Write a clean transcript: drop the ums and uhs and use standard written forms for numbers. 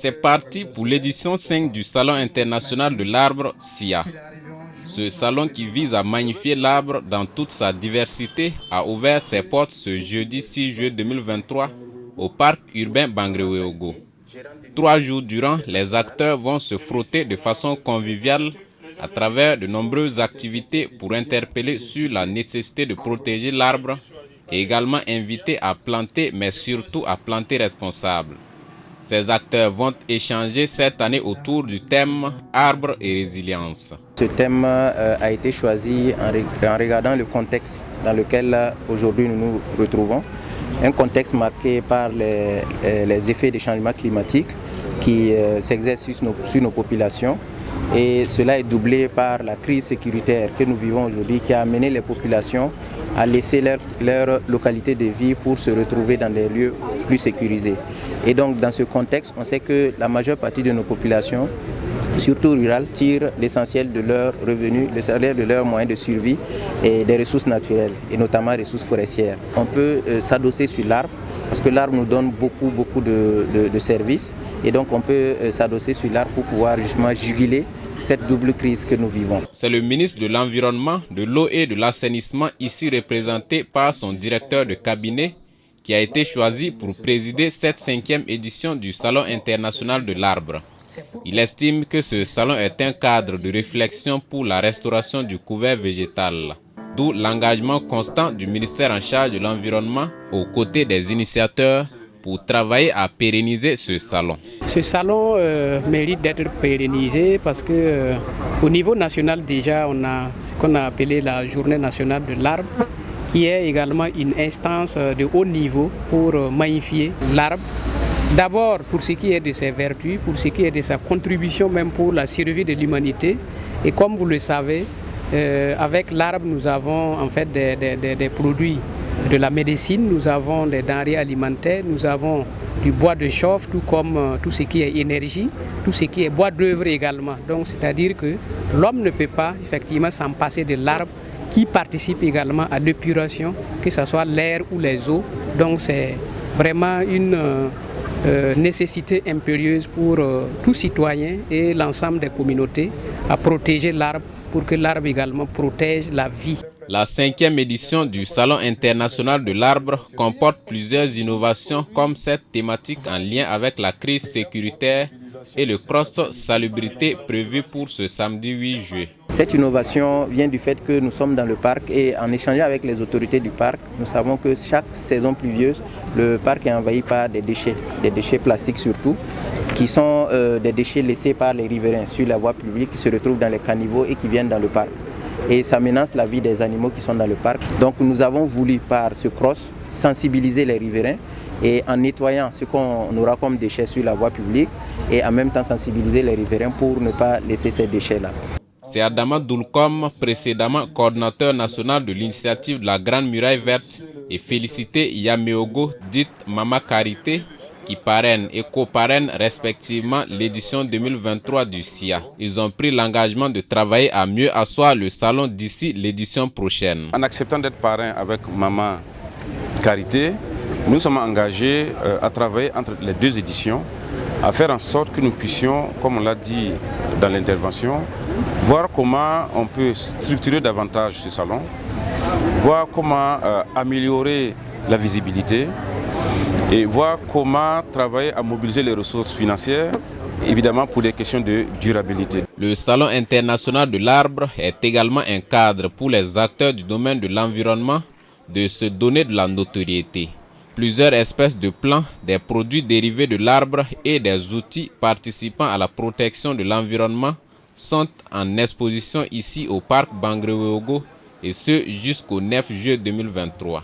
C'est parti pour l'édition 5 du Salon international de l'arbre SIA. Ce salon qui vise à magnifier l'arbre dans toute sa diversité a ouvert ses portes ce jeudi 6 juillet 2023 au parc urbain Bangréouéogo. 3 jours durant, les acteurs vont se frotter de façon conviviale à travers de nombreuses activités pour interpeller sur la nécessité de protéger l'arbre et également inviter à planter, mais surtout à planter responsable. Ces acteurs vont échanger cette année autour du thème « Arbre et résilience ». Ce thème a été choisi en regardant le contexte dans lequel aujourd'hui nous nous retrouvons. Un contexte marqué par les effets des changements climatiques qui s'exercent sur nos populations. Et cela est doublé par la crise sécuritaire que nous vivons aujourd'hui qui a amené les populations à laisser leur localité de vie pour se retrouver dans des lieux plus sécurisés. Et donc dans ce contexte, on sait que la majeure partie de nos populations, surtout rurales, tirent l'essentiel de leurs revenus, le salaire de leurs moyens de survie et des ressources naturelles, et notamment des ressources forestières. On peut s'adosser sur l'arbre, parce que l'arbre nous donne beaucoup de services, et donc on peut s'adosser sur l'arbre pour pouvoir justement juguler cette double crise que nous vivons. C'est le ministre de l'Environnement, de l'Eau et de l'Assainissement, ici représenté par son directeur de cabinet, qui a été choisi pour présider cette 5e édition du Salon international de l'arbre. Il estime que ce salon est un cadre de réflexion pour la restauration du couvert végétal, d'où l'engagement constant du ministère en charge de l'environnement aux côtés des initiateurs pour travailler à pérenniser ce salon. Ce salon mérite d'être pérennisé parce que au niveau national déjà on a ce qu'on a appelé la journée nationale de l'arbre, qui est également une instance de haut niveau pour magnifier l'arbre. D'abord pour ce qui est de ses vertus, pour ce qui est de sa contribution même pour la survie de l'humanité. Et comme vous le savez, avec l'arbre nous avons en fait des produits de la médecine, nous avons des denrées alimentaires, nous avons du bois de chauffe, tout comme tout ce qui est énergie, tout ce qui est bois d'œuvre également. Donc c'est-à-dire que l'homme ne peut pas effectivement s'en passer de l'arbre qui participe également à l'épuration, que ce soit l'air ou les eaux. Donc c'est vraiment une nécessité impérieuse pour tout citoyen et l'ensemble des communautés à protéger l'arbre pour que l'arbre également protège la vie. La 5e édition du Salon international de l'arbre comporte plusieurs innovations comme cette thématique en lien avec la crise sécuritaire et le cross-salubrité prévu pour ce samedi 8 juillet. Cette innovation vient du fait que nous sommes dans le parc et en échangeant avec les autorités du parc, nous savons que chaque saison pluvieuse, le parc est envahi par des déchets plastiques surtout, qui sont des déchets laissés par les riverains sur la voie publique qui se retrouvent dans les caniveaux et qui viennent dans le parc. Et ça menace la vie des animaux qui sont dans le parc. Donc nous avons voulu par ce cross sensibiliser les riverains et en nettoyant ce qu'on aura comme déchets sur la voie publique et en même temps sensibiliser les riverains pour ne pas laisser ces déchets-là. C'est Adama Doulkom, précédemment coordinateur national de l'initiative de la Grande Muraille Verte, et félicité Yaméogo, dite Mama Karité, qui parrainent et coparrainent respectivement l'édition 2023 du SIA. Ils ont pris l'engagement de travailler à mieux asseoir le salon d'ici l'édition prochaine. En acceptant d'être parrain avec Maman Karité, nous sommes engagés à travailler entre les deux éditions, à faire en sorte que nous puissions, comme on l'a dit dans l'intervention, voir comment on peut structurer davantage ce salon, voir comment améliorer la visibilité, et voir comment travailler à mobiliser les ressources financières, évidemment pour des questions de durabilité. Le Salon international de l'arbre est également un cadre pour les acteurs du domaine de l'environnement de se donner de la notoriété. Plusieurs espèces de plants, des produits dérivés de l'arbre et des outils participant à la protection de l'environnement sont en exposition ici au parc Bangréouéogo et ce jusqu'au 9 juillet 2023.